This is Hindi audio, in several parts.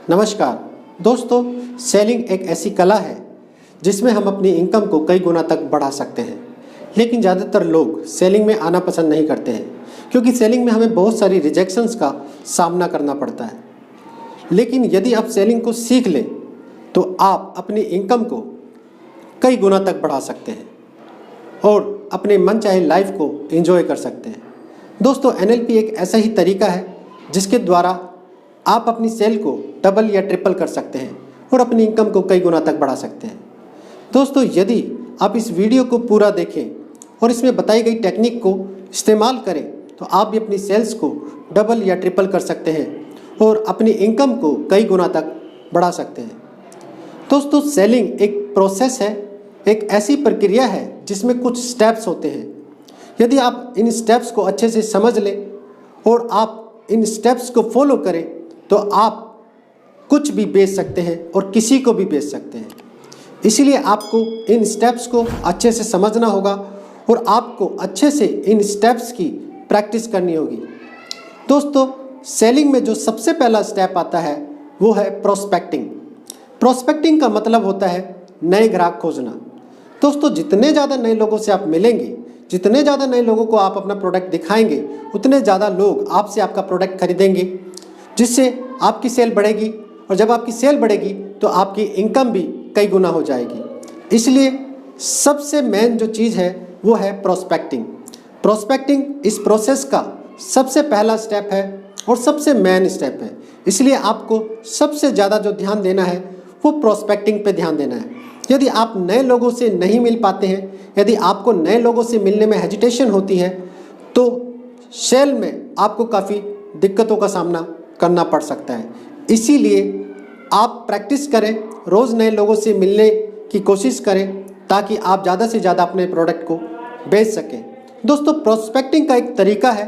नमस्कार दोस्तों, सेलिंग एक ऐसी कला है जिसमें हम अपनी इनकम को कई गुना तक बढ़ा सकते हैं। लेकिन ज़्यादातर लोग सेलिंग में आना पसंद नहीं करते हैं क्योंकि सेलिंग में हमें बहुत सारी रिजेक्शंस का सामना करना पड़ता है। लेकिन यदि आप सेलिंग को सीख लें तो आप अपनी इनकम को कई गुना तक बढ़ा सकते हैं और अपने मन चाहे लाइफ को एंजॉय कर सकते हैं। दोस्तों, NLP एक ऐसा ही तरीका है जिसके द्वारा आप अपनी सेल को डबल या ट्रिपल कर सकते हैं और अपनी इनकम को कई गुना तक बढ़ा सकते हैं। दोस्तों, यदि आप इस वीडियो को पूरा देखें और इसमें बताई गई टेक्निक को इस्तेमाल करें तो आप भी अपनी सेल्स को डबल या ट्रिपल कर सकते हैं और अपनी इनकम को कई गुना तक बढ़ा सकते हैं। दोस्तों, सेलिंग एक प्रोसेस है, एक ऐसी प्रक्रिया है जिसमें कुछ स्टेप्स होते हैं। यदि आप इन स्टेप्स को अच्छे से समझ लें और आप इन स्टेप्स को फॉलो करें तो आप कुछ भी बेच सकते हैं और किसी को भी बेच सकते हैं। इसीलिए आपको इन स्टेप्स को अच्छे से समझना होगा और आपको अच्छे से इन स्टेप्स की प्रैक्टिस करनी होगी। दोस्तों, सेलिंग में जो सबसे पहला स्टेप आता है वो है प्रोस्पेक्टिंग। प्रोस्पेक्टिंग का मतलब होता है नए ग्राहक खोजना। दोस्तों, जितने ज़्यादा नए लोगों से आप मिलेंगे, जितने ज़्यादा नए लोगों को आप अपना प्रोडक्ट दिखाएंगे, उतने ज़्यादा लोग आपसे आपका प्रोडक्ट खरीदेंगे, जिससे आपकी सेल बढ़ेगी और जब आपकी सेल बढ़ेगी तो आपकी इनकम भी कई गुना हो जाएगी। इसलिए सबसे मेन जो चीज़ है वो है प्रोस्पेक्टिंग। प्रोस्पेक्टिंग इस प्रोसेस का सबसे पहला स्टेप है और सबसे मेन स्टेप है। इसलिए आपको सबसे ज़्यादा जो ध्यान देना है वो प्रोस्पेक्टिंग पे ध्यान देना है। यदि आप नए लोगों से नहीं मिल पाते हैं, यदि आपको नए लोगों से मिलने में हेजिटेशन होती है तो सेल में आपको काफ़ी दिक्कतों का सामना करना पड़ सकता है। इसीलिए आप प्रैक्टिस करें, रोज़ नए लोगों से मिलने की कोशिश करें ताकि आप ज़्यादा से ज़्यादा अपने प्रोडक्ट को बेच सकें। दोस्तों, प्रोस्पेक्टिंग का एक तरीका है,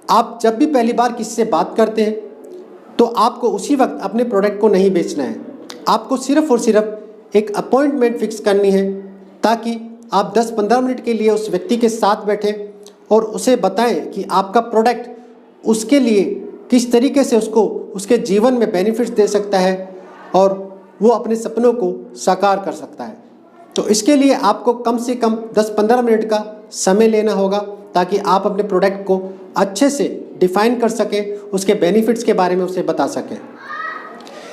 आप जब भी पहली बार किसी से बात करते हैं तो आपको उसी वक्त अपने प्रोडक्ट को नहीं बेचना है। आपको सिर्फ़ और सिर्फ एक अपॉइंटमेंट फिक्स करनी है ताकि आप 10-15 मिनट के लिए उस व्यक्ति के साथ बैठें और उसे बताएं कि आपका प्रोडक्ट उसके लिए किस तरीके से उसको उसके जीवन में बेनिफिट्स दे सकता है और वो अपने सपनों को साकार कर सकता है। तो इसके लिए आपको कम से कम 10-15 मिनट का समय लेना होगा ताकि आप अपने प्रोडक्ट को अच्छे से डिफ़ाइन कर सकें, उसके बेनिफिट्स के बारे में उसे बता सकें।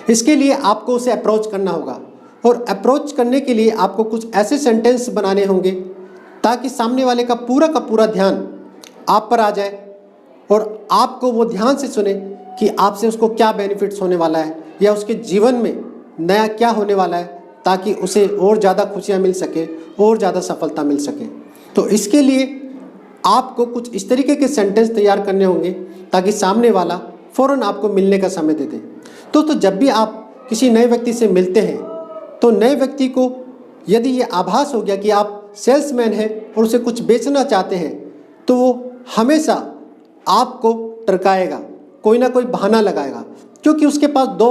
इसके लिए आपको उसे अप्रोच करना होगा और अप्रोच करने के लिए आपको कुछ ऐसे सेंटेंस बनाने होंगे ताकि सामने वाले का पूरा ध्यान आप पर आ जाए और आपको वो ध्यान से सुने कि आपसे उसको क्या बेनिफिट्स होने वाला है या उसके जीवन में नया क्या होने वाला है, ताकि उसे और ज़्यादा खुशियाँ मिल सके और ज़्यादा सफलता मिल सके। तो इसके लिए आपको कुछ इस तरीके के सेंटेंस तैयार करने होंगे ताकि सामने वाला फ़ौरन आपको मिलने का समय दे दे। दोस्तों, जब भी आप किसी नए व्यक्ति से मिलते हैं तो नए व्यक्ति को यदि ये आभास हो गया कि आप सेल्समैन हैं और उसे कुछ बेचना चाहते हैं तो वो हमेशा आपको टरकाएगा, कोई ना कोई बहाना लगाएगा, क्योंकि उसके पास दो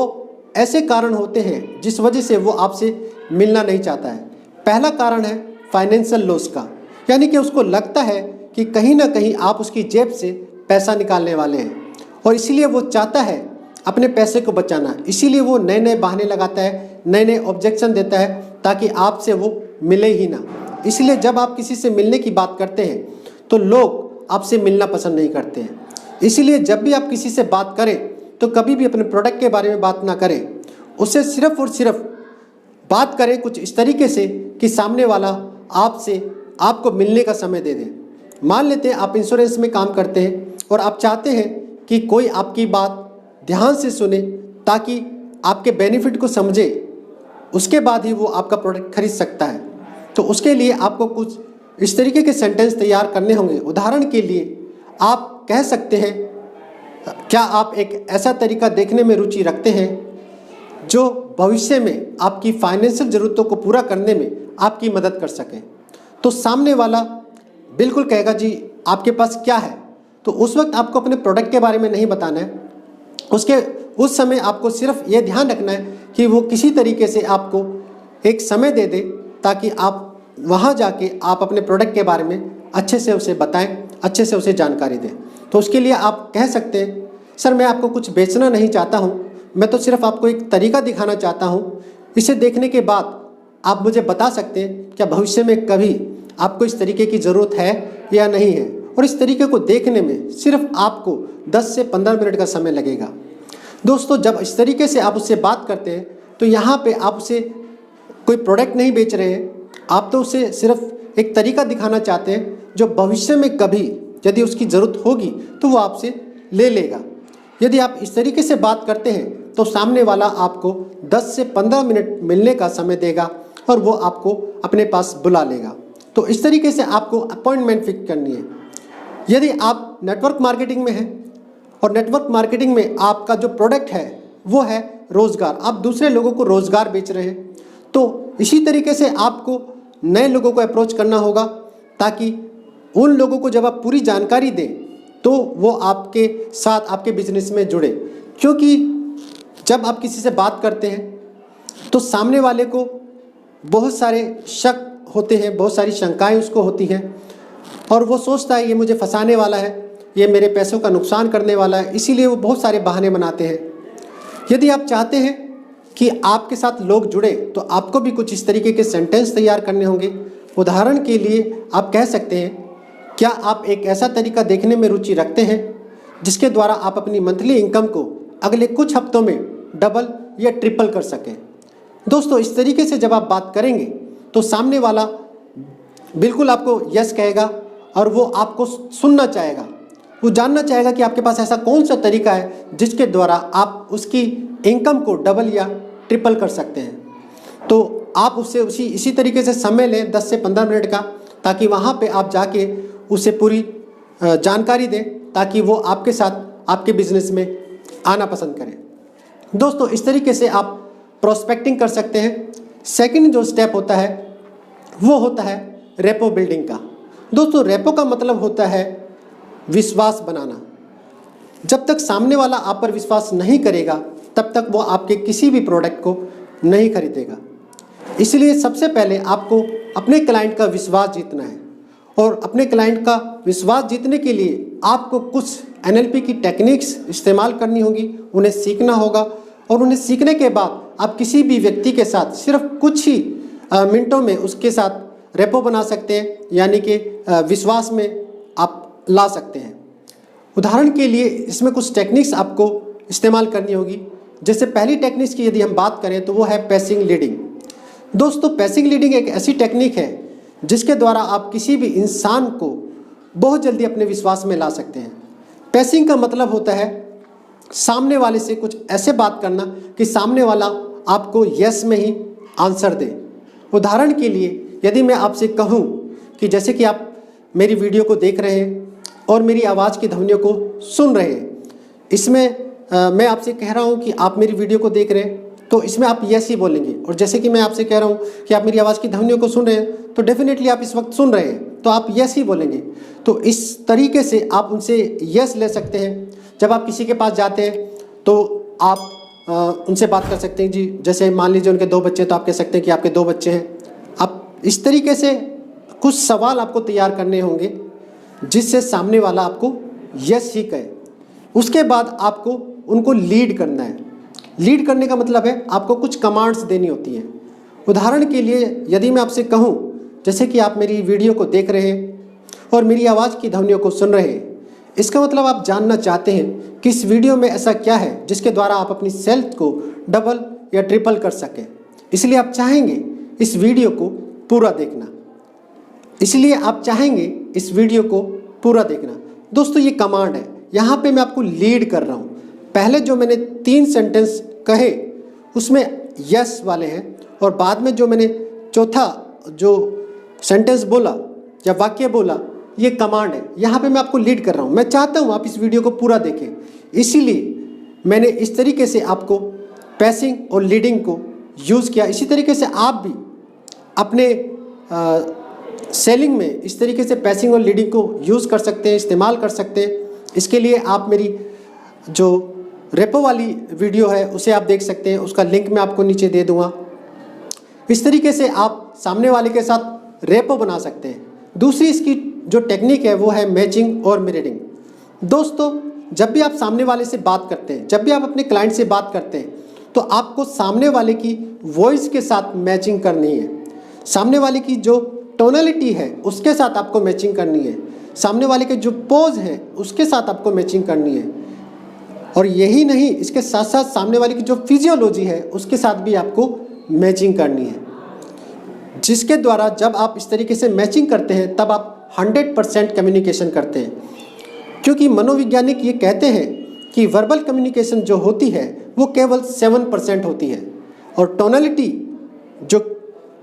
ऐसे कारण होते हैं जिस वजह से वो आपसे मिलना नहीं चाहता है। पहला कारण है फाइनेंशियल लॉस का, यानी कि उसको लगता है कि कहीं ना कहीं आप उसकी जेब से पैसा निकालने वाले हैं और इसीलिए वो चाहता है अपने पैसे को बचाना। इसीलिए वो नए नए बहाने लगाता है, नए नए ऑब्जेक्शन देता है ताकि आपसे वो मिले ही ना। इसलिए जब आप किसी से मिलने की बात करते हैं तो लोग आपसे मिलना पसंद नहीं करते हैं। इसीलिए जब भी आप किसी से बात करें तो कभी भी अपने प्रोडक्ट के बारे में बात ना करें, उससे सिर्फ और सिर्फ बात करें कुछ इस तरीके से कि सामने वाला आपसे आपको मिलने का समय दे दे। मान लेते हैं आप इंश्योरेंस में काम करते हैं और आप चाहते हैं कि कोई आपकी बात ध्यान से सुने ताकि आपके बेनिफिट को समझे, उसके बाद ही वो आपका प्रोडक्ट खरीद सकता है। तो उसके लिए आपको कुछ इस तरीके के सेंटेंस तैयार करने होंगे। उदाहरण के लिए आप कह सकते हैं, क्या आप एक ऐसा तरीका देखने में रुचि रखते हैं जो भविष्य में आपकी फाइनेंशियल ज़रूरतों को पूरा करने में आपकी मदद कर सके। तो सामने वाला बिल्कुल कहेगा जी आपके पास क्या है। तो उस वक्त आपको अपने प्रोडक्ट के बारे में नहीं बताना है, उस समय आपको सिर्फ ये ध्यान रखना है कि वो किसी तरीके से आपको एक समय दे दे ताकि आप वहाँ जाके आप अपने प्रोडक्ट के बारे में अच्छे से उसे बताएं, अच्छे से उसे जानकारी दें। तो उसके लिए आप कह सकते हैं, सर मैं आपको कुछ बेचना नहीं चाहता हूँ, मैं तो सिर्फ आपको एक तरीका दिखाना चाहता हूँ। इसे देखने के बाद आप मुझे बता सकते हैं क्या भविष्य में कभी आपको इस तरीके की ज़रूरत है या नहीं है। और इस तरीके को देखने में सिर्फ आपको 10 से 15 मिनट का समय लगेगा। दोस्तों, जब इस तरीके से आप उससे बात करते हैं तो यहाँ पे आप उसे कोई प्रोडक्ट नहीं बेच रहे हैं, आप तो उसे सिर्फ एक तरीका दिखाना चाहते हैं जो भविष्य में कभी यदि उसकी ज़रूरत होगी तो वो आपसे ले लेगा। यदि आप इस तरीके से बात करते हैं तो सामने वाला आपको 10 से 15 मिनट मिलने का समय देगा और वो आपको अपने पास बुला लेगा। तो इस तरीके से आपको अपॉइंटमेंट फिक्स करनी है। यदि आप नेटवर्क मार्केटिंग में हैं और नेटवर्क मार्केटिंग में आपका जो प्रोडक्ट है वो है रोज़गार, आप दूसरे लोगों को रोज़गार बेच रहे हैं, तो इसी तरीके से आपको नए लोगों को अप्रोच करना होगा ताकि उन लोगों को जब आप पूरी जानकारी दें तो वो आपके साथ आपके बिजनेस में जुड़े। क्योंकि जब आप किसी से बात करते हैं तो सामने वाले को बहुत सारे शक होते हैं, बहुत सारी शंकाएं उसको होती हैं और वो सोचता है ये मुझे फंसाने वाला है, ये मेरे पैसों का नुकसान करने वाला है, इसीलिए वो बहुत सारे बहाने बनाते हैं। यदि आप चाहते हैं कि आपके साथ लोग जुड़े तो आपको भी कुछ इस तरीके के सेंटेंस तैयार करने होंगे। उदाहरण के लिए आप कह सकते हैं, क्या आप एक ऐसा तरीका देखने में रुचि रखते हैं जिसके द्वारा आप अपनी मंथली इनकम को अगले कुछ हफ्तों में डबल या ट्रिपल कर सकें। दोस्तों, इस तरीके से जब आप बात करेंगे तो सामने वाला बिल्कुल आपको यस कहेगा और वो आपको सुनना चाहेगा, वो जानना चाहेगा कि आपके पास ऐसा कौन सा तरीका है जिसके द्वारा आप उसकी इनकम को डबल या ट्रिपल कर सकते हैं। तो आप उससे इसी तरीके से समय लें 10 से 15 मिनट का, ताकि वहाँ पे आप जाके उसे पूरी जानकारी दें ताकि वो आपके साथ आपके बिजनेस में आना पसंद करें। दोस्तों, इस तरीके से आप प्रोस्पेक्टिंग कर सकते हैं। सेकंड जो स्टेप होता है वो होता है रेपो बिल्डिंग का। दोस्तों, रेपो का मतलब होता है विश्वास बनाना। जब तक सामने वाला आप पर विश्वास नहीं करेगा तब तक वो आपके किसी भी प्रोडक्ट को नहीं खरीदेगा। इसलिए सबसे पहले आपको अपने क्लाइंट का विश्वास जीतना है और अपने क्लाइंट का विश्वास जीतने के लिए आपको कुछ NLP की टेक्निक्स इस्तेमाल करनी होगी, उन्हें सीखना होगा और उन्हें सीखने के बाद आप किसी भी व्यक्ति के साथ सिर्फ कुछ ही मिनटों में उसके साथ रेपो बना सकते हैं, यानी कि विश्वास में आप ला सकते हैं। उदाहरण के लिए इसमें कुछ टेक्निक्स आपको इस्तेमाल करनी होगी। जैसे पहली टेक्निक्स की यदि हम बात करें तो वो है पैसिंग लीडिंग। दोस्तों, पैसिंग लीडिंग एक ऐसी टेक्निक है जिसके द्वारा आप किसी भी इंसान को बहुत जल्दी अपने विश्वास में ला सकते हैं। पैसिंग का मतलब होता है सामने वाले से कुछ ऐसे बात करना कि सामने वाला आपको यस में ही आंसर दे। उदाहरण के लिए यदि मैं आपसे कहूँ कि जैसे कि आप मेरी वीडियो को देख रहे हैं और मेरी आवाज़ की ध्वनियों को सुन रहे हैं, इसमें मैं आपसे कह रहा हूँ कि आप मेरी वीडियो को देख रहे हैं तो इसमें आप यस ही बोलेंगे। और जैसे कि मैं आपसे कह रहा हूँ कि आप मेरी आवाज़ की ध्वनियों को सुन रहे हैं तो डेफिनेटली आप इस वक्त सुन रहे हैं तो आप यस ही बोलेंगे। तो इस तरीके से आप उनसे यस ले सकते हैं। जब आप किसी के पास जाते हैं तो आप उनसे बात कर सकते हैं। जी, जैसे मान लीजिए उनके 2 बच्चे, तो आप कह सकते हैं कि आपके 2 बच्चे हैं। आप इस तरीके से कुछ सवाल आपको तैयार करने होंगे जिससे सामने वाला आपको यस ही कहे। उसके बाद आपको उनको लीड करना है। लीड करने का मतलब है आपको कुछ कमांड्स देनी होती हैं। उदाहरण के लिए यदि मैं आपसे कहूँ जैसे कि आप मेरी वीडियो को देख रहे हैं और मेरी आवाज़ की ध्वनियों को सुन रहे हैं, इसका मतलब आप जानना चाहते हैं कि इस वीडियो में ऐसा क्या है जिसके द्वारा आप अपनी सेल्स को डबल या ट्रिपल कर सकें। इसलिए आप चाहेंगे इस वीडियो को पूरा देखना। दोस्तों, ये कमांड है। यहाँ पे मैं आपको लीड कर रहा हूँ। पहले जो मैंने 3 सेंटेंस कहे उसमें यस वाले हैं और बाद में जो मैंने चौथा जो सेंटेंस बोला या वाक्य बोला, ये कमांड है। यहाँ पे मैं आपको लीड कर रहा हूँ। मैं चाहता हूँ आप इस वीडियो को पूरा देखें, इसीलिए मैंने इस तरीके से आपको पैसिंग और लीडिंग को यूज़ किया। इसी तरीके से आप भी अपने सेलिंग में इस तरीके से पैसिंग और लीडिंग को यूज़ कर सकते हैं, इस्तेमाल कर सकते हैं। इसके लिए आप मेरी जो रेपो वाली वीडियो है उसे आप देख सकते हैं, उसका लिंक मैं आपको नीचे दे दूँगा। इस तरीके से आप सामने वाले के साथ रेपो बना सकते हैं। दूसरी इसकी जो टेक्निक है वो है मैचिंग और मिररिंग। दोस्तों, जब भी आप सामने वाले से बात करते हैं, जब भी आप अपने क्लाइंट से बात करते हैं, तो आपको सामने वाले की वॉइस के साथ मैचिंग करनी है, सामने वाले की जो टोनलिटी है उसके साथ आपको मैचिंग करनी है, सामने वाले के जो पोज है उसके साथ आपको मैचिंग करनी है। और यही नहीं, इसके साथ साथ सामने वाले की जो फिजियोलॉजी है उसके साथ भी आपको मैचिंग करनी है, जिसके द्वारा जब आप इस तरीके से मैचिंग करते हैं तब आप 100% कम्युनिकेशन करते हैं। क्योंकि मनोवैज्ञानिक ये कहते हैं कि वर्बल कम्युनिकेशन जो होती है वो केवल 7% होती है, और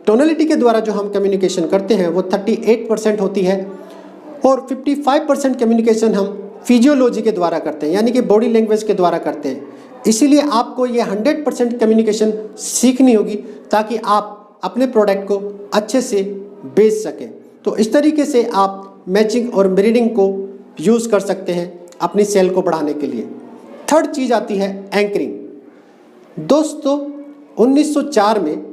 टोनलिटी के द्वारा जो हम कम्युनिकेशन करते हैं वो 38% होती है, और 55% कम्युनिकेशन हम फिजियोलॉजी के द्वारा करते हैं, यानी कि बॉडी लैंग्वेज के द्वारा करते हैं। इसीलिए आपको ये 100% कम्युनिकेशन सीखनी होगी ताकि आप अपने प्रोडक्ट को अच्छे से बेच सकें। तो इस तरीके से आप मैचिंग और मिररिंग को यूज़ कर सकते हैं अपनी सेल को बढ़ाने के लिए। थर्ड चीज़ आती है एंकरिंग। दोस्तों 1904 में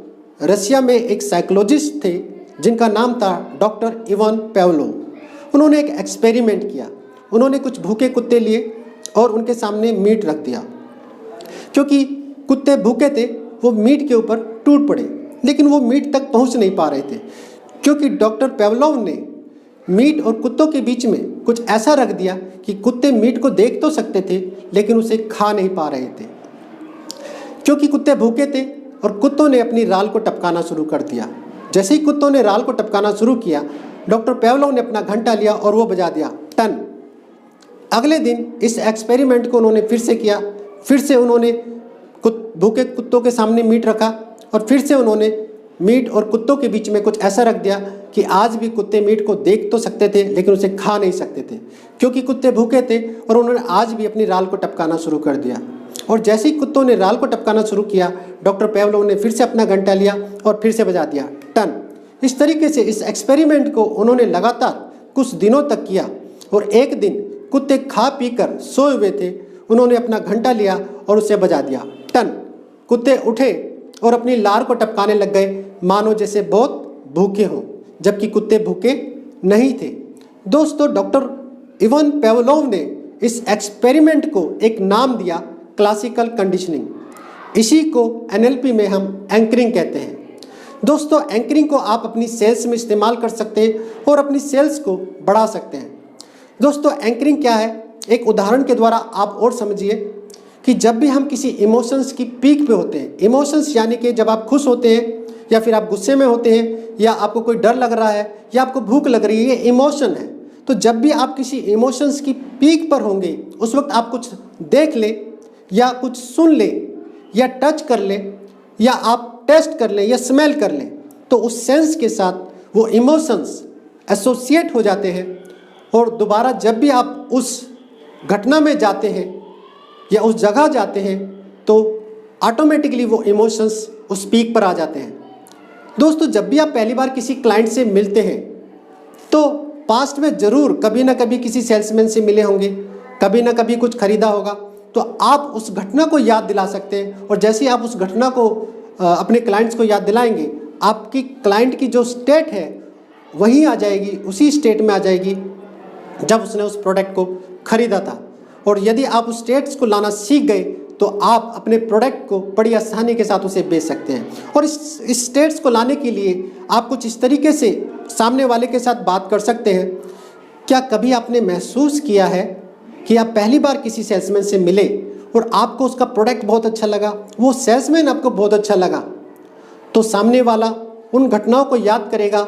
रशिया में एक साइकोलॉजिस्ट थे जिनका नाम था डॉक्टर इवान पावलोव। उन्होंने एक एक्सपेरिमेंट किया। उन्होंने कुछ भूखे कुत्ते लिए और उनके सामने मीट रख दिया। क्योंकि कुत्ते भूखे थे वो मीट के ऊपर टूट पड़े, लेकिन वो मीट तक पहुंच नहीं पा रहे थे, क्योंकि डॉक्टर पावलोव ने मीट और कुत्तों के बीच में कुछ ऐसा रख दिया कि कुत्ते मीट को देख तो सकते थे लेकिन उसे खा नहीं पा रहे थे। क्योंकि कुत्ते भूखे थे और कुत्तों ने अपनी राल को टपकाना शुरू कर दिया। जैसे ही कुत्तों ने राल को टपकाना शुरू किया, डॉक्टर पावलोव ने अपना घंटा लिया और वो बजा दिया, टन। अगले दिन इस एक्सपेरिमेंट को उन्होंने फिर से किया। फिर से उन्होंने भूखे कुत्तों के सामने मीट रखा और फिर से उन्होंने मीट और कुत्तों के बीच में कुछ ऐसा रख दिया कि आज भी कुत्ते मीट को देख तो सकते थे लेकिन उसे खा नहीं सकते थे, क्योंकि कुत्ते भूखे थे। और उन्होंने आज भी अपनी राल को टपकाना शुरू कर दिया। और जैसे ही कुत्तों ने राल को टपकाना शुरू किया, डॉक्टर पावलोव ने फिर से अपना घंटा लिया और फिर से बजा दिया, टन। इस तरीके से इस एक्सपेरिमेंट को उन्होंने लगातार कुछ दिनों तक किया। और एक दिन कुत्ते खा पी कर सोए हुए थे, उन्होंने अपना घंटा लिया और उसे बजा दिया, टन। कुत्ते उठे और अपनी लार को टपकाने लग गए मानो जैसे बहुत भूखे हों, जबकि कुत्ते भूखे नहीं थे। दोस्तों डॉक्टर इवान पावलोव ने इस एक्सपेरिमेंट को एक नाम दिया, क्लासिकल कंडीशनिंग। इसी को NLP में हम एंकरिंग कहते हैं। दोस्तों एंकरिंग को आप अपनी सेल्स में इस्तेमाल कर सकते हैं और अपनी सेल्स को बढ़ा सकते हैं। दोस्तों एंकरिंग क्या है, एक उदाहरण के द्वारा आप और समझिए कि जब भी हम किसी इमोशंस की पीक पे होते हैं, इमोशंस यानी कि जब आप खुश होते हैं या फिर आप गुस्से में होते हैं या आपको कोई डर लग रहा है या आपको भूख लग रही है, ये इमोशन है। तो जब भी आप किसी इमोशंस की पीक पर होंगे उस वक्त आप कुछ देख ले या कुछ सुन ले या टच कर ले या आप टेस्ट कर ले या स्मेल कर ले, तो उस सेंस के साथ वो इमोशंस एसोसिएट हो जाते हैं। और दोबारा जब भी आप उस घटना में जाते हैं या उस जगह जाते हैं तो ऑटोमेटिकली वो इमोशंस उस पीक पर आ जाते हैं। दोस्तों जब भी आप पहली बार किसी क्लाइंट से मिलते हैं तो पास्ट में ज़रूर कभी ना कभी किसी सेल्समैन से मिले होंगे, कभी ना कभी कुछ खरीदा होगा, तो आप उस घटना को याद दिला सकते हैं। और जैसे ही आप उस घटना को अपने क्लाइंट्स को याद दिलाएंगे, आपकी क्लाइंट की जो स्टेट है वही आ जाएगी, उसी स्टेट में आ जाएगी जब उसने उस प्रोडक्ट को खरीदा था। और यदि आप उस स्टेट्स को लाना सीख गए तो आप अपने प्रोडक्ट को बड़ी आसानी के साथ उसे बेच सकते हैं। और इस स्टेट्स को लाने के लिए आप कुछ इस तरीके से सामने वाले के साथ बात कर सकते हैं। क्या कभी आपने महसूस किया है कि आप पहली बार किसी सेल्समैन से मिले और आपको उसका प्रोडक्ट बहुत अच्छा लगा, वो सेल्समैन आपको बहुत अच्छा लगा, तो सामने वाला उन घटनाओं को याद करेगा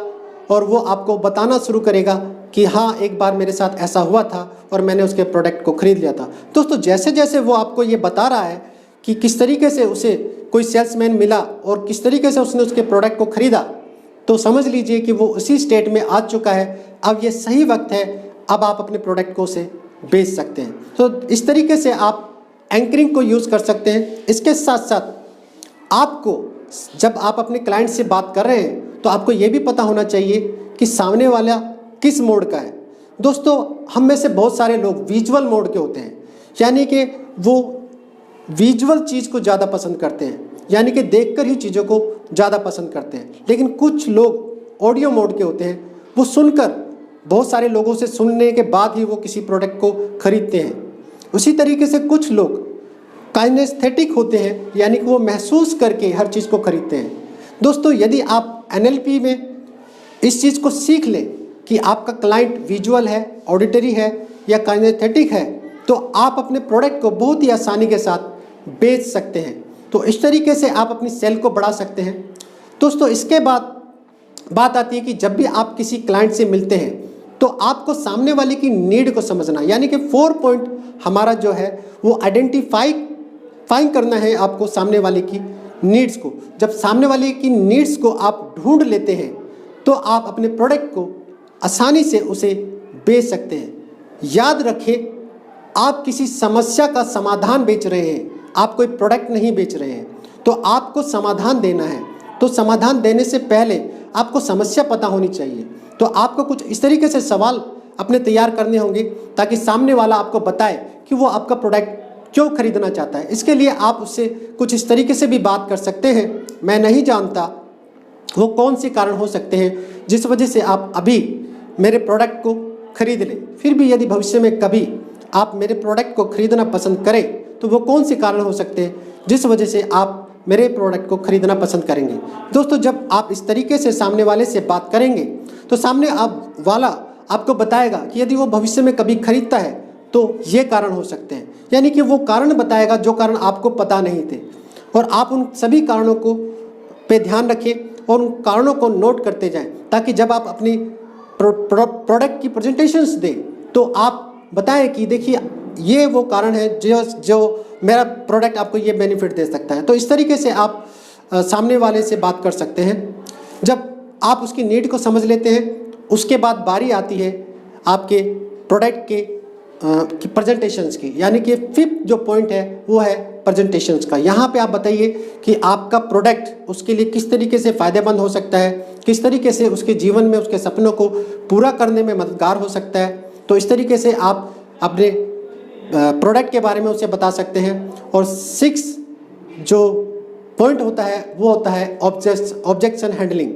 और वो आपको बताना शुरू करेगा कि हाँ एक बार मेरे साथ ऐसा हुआ था और मैंने उसके प्रोडक्ट को खरीद लिया था। दोस्तों जैसे जैसे वो आपको ये बता रहा है कि किस तरीके से उसे कोई सेल्समैन मिला और किस तरीके से उसने उसके प्रोडक्ट को खरीदा, तो समझ लीजिए कि वो उसी स्टेट में आ चुका है। अब ये सही वक्त है, अब आप अपने प्रोडक्ट को उसे बेच सकते हैं। तो इस तरीके से आप एंकरिंग को यूज़ कर सकते हैं। इसके साथ साथ आपको जब आप अपने क्लाइंट से बात कर रहे हैं तो आपको ये भी पता होना चाहिए कि सामने वाला किस मोड का है। दोस्तों हम में से बहुत सारे लोग विजुअल मोड के होते हैं, यानी कि वो विजुअल चीज़ को ज़्यादा पसंद करते हैं, यानी कि देखकर ही चीज़ों को ज़्यादा पसंद करते हैं। लेकिन कुछ लोग ऑडियो मोड के होते हैं, वो सुनकर बहुत सारे लोगों से सुनने के बाद ही वो किसी प्रोडक्ट को खरीदते हैं। उसी तरीके से कुछ लोग काइनेस्थेटिक होते हैं, यानी कि वो महसूस करके हर चीज़ को खरीदते हैं। दोस्तों, यदि आप NLP में इस चीज़ को सीख लें कि आपका क्लाइंट विजुअल है, ऑडिटरी है या काइनेस्थेटिक है, तो आप अपने प्रोडक्ट को बहुत ही आसानी के साथ बेच सकते हैं। तो इस तरीके से आप अपनी सेल को बढ़ा सकते हैं। दोस्तों, इसके बाद बात आती है कि जब भी आप किसी क्लाइंट से मिलते हैं तो आपको सामने वाले की नीड को समझना, यानी कि 4 पॉइंट हमारा जो है वो आइडेंटिफाई करना है आपको सामने वाले की नीड्स को। जब सामने वाले की नीड्स को आप ढूंढ लेते हैं तो आप अपने प्रोडक्ट को आसानी से उसे बेच सकते हैं। याद रखें, आप किसी समस्या का समाधान बेच रहे हैं, आप कोई प्रोडक्ट नहीं बेच रहे हैं। तो आपको समाधान देना है, तो समाधान देने से पहले आपको समस्या पता होनी चाहिए। तो आपको कुछ इस तरीके से सवाल अपने तैयार करने होंगे ताकि सामने वाला आपको बताए कि वो आपका प्रोडक्ट क्यों खरीदना चाहता है। इसके लिए आप उससे कुछ इस तरीके से भी बात कर सकते हैं, मैं नहीं जानता वो कौन से कारण हो सकते हैं जिस वजह से आप अभी मेरे प्रोडक्ट को खरीद लें। फिर भी यदि भविष्य में कभी आप मेरे प्रोडक्ट को खरीदना पसंद करें तो वो कौन से कारण हो सकते हैं जिस वजह से आप मेरे प्रोडक्ट को खरीदना पसंद करेंगे। दोस्तों, जब आप इस तरीके से सामने वाले से बात करेंगे तो सामने वाला आपको बताएगा कि यदि वो भविष्य में कभी खरीदता है तो ये कारण हो सकते हैं, यानी कि वो कारण बताएगा जो कारण आपको पता नहीं थे। और आप उन सभी कारणों को पे ध्यान रखें और उन कारणों को नोट करते जाएं, ताकि जब आप अपनी प्रोडक्ट की प्रेजेंटेशंस दें तो आप बताएं कि देखिए ये वो कारण है जो मेरा प्रोडक्ट आपको ये बेनिफिट दे सकता है। तो इस तरीके से आप सामने वाले से बात कर सकते हैं। जब आप उसकी नीड को समझ लेते हैं, उसके बाद बारी आती है आपके प्रोडक्ट के प्रेजेंटेशंस की, यानी कि 5th जो पॉइंट है वो है प्रेजेंटेशंस का। यहाँ पे आप बताइए कि आपका प्रोडक्ट उसके लिए किस तरीके से फ़ायदेमंद हो सकता है, किस तरीके से उसके जीवन में उसके सपनों को पूरा करने में मददगार हो सकता है। तो इस तरीके से आप अपने प्रोडक्ट के बारे में उसे बता सकते हैं। और 6 जो पॉइंट होता है वो होता है ऑब्जेक्शन हैंडलिंग,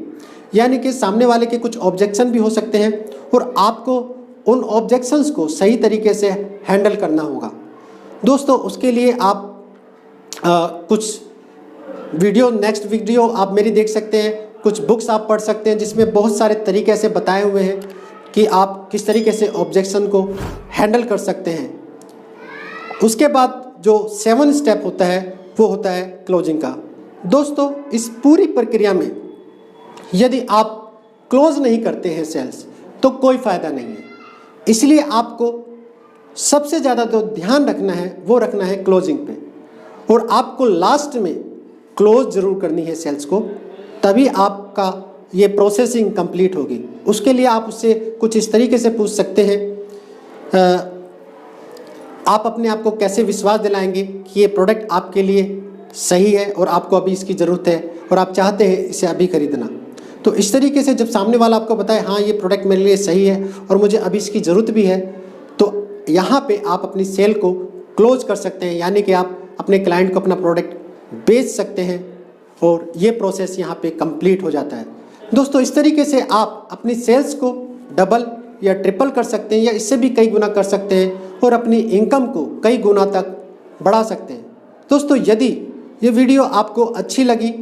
यानी कि सामने वाले के कुछ ऑब्जेक्शन भी हो सकते हैं और आपको उन ऑब्जेक्शंस को सही तरीके से हैंडल करना होगा। दोस्तों, उसके लिए आप कुछ नेक्स्ट वीडियो आप मेरी देख सकते हैं, कुछ बुक्स आप पढ़ सकते हैं जिसमें बहुत सारे तरीके से बताए हुए हैं कि आप किस तरीके से ऑब्जेक्शन को हैंडल कर सकते हैं। उसके बाद जो 7 स्टेप होता है वो होता है क्लोजिंग का। दोस्तों, इस पूरी प्रक्रिया में यदि आप क्लोज नहीं करते हैं सेल्स तो कोई फ़ायदा नहीं है। इसलिए आपको सबसे ज़्यादा जो ध्यान रखना है वो रखना है क्लोजिंग पे, और आपको लास्ट में क्लोज ज़रूर करनी है सेल्स को, तभी आपका ये प्रोसेसिंग कंप्लीट होगी। उसके लिए आप उससे कुछ इस तरीके से पूछ सकते हैं, आप अपने आप को कैसे विश्वास दिलाएंगे कि ये प्रोडक्ट आपके लिए सही है और आपको अभी इसकी ज़रूरत है और आप चाहते हैं इसे अभी खरीदना। तो इस तरीके से जब सामने वाला आपको बताए हाँ ये प्रोडक्ट मेरे लिए सही है और मुझे अभी इसकी ज़रूरत भी है, तो यहाँ पे आप अपनी सेल को क्लोज कर सकते हैं, यानी कि आप अपने क्लाइंट को अपना प्रोडक्ट बेच सकते हैं और ये प्रोसेस यहाँ पे कंप्लीट हो जाता है। दोस्तों, इस तरीके से आप अपनी सेल्स को डबल या ट्रिपल कर सकते हैं या इससे भी कई गुना कर सकते हैं और अपनी इनकम को कई गुना तक बढ़ा सकते हैं। दोस्तों, यदि ये वीडियो आपको अच्छी लगी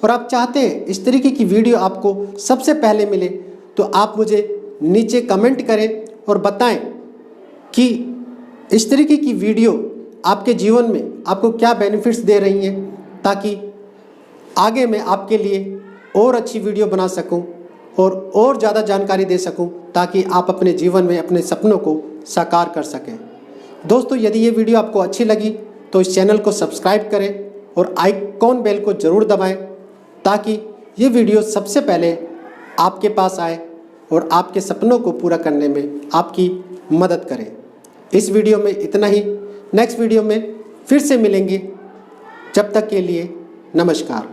और आप चाहते हैं इस तरीके की वीडियो आपको सबसे पहले मिले, तो आप मुझे नीचे कमेंट करें और बताएं कि इस तरीके की वीडियो आपके जीवन में आपको क्या बेनिफिट्स दे रही हैं, ताकि आगे मैं आपके लिए और अच्छी वीडियो बना सकूं और ज़्यादा जानकारी दे सकूं, ताकि आप अपने जीवन में अपने सपनों को साकार कर सकें। दोस्तों, यदि ये वीडियो आपको अच्छी लगी तो इस चैनल को सब्सक्राइब करें और आइकॉन बेल को ज़रूर दबाएं, ताकि ये वीडियो सबसे पहले आपके पास आए और आपके सपनों को पूरा करने में आपकी मदद करें। इस वीडियो में इतना ही, नेक्स्ट वीडियो में फिर से मिलेंगे। जब तक के लिए नमस्कार।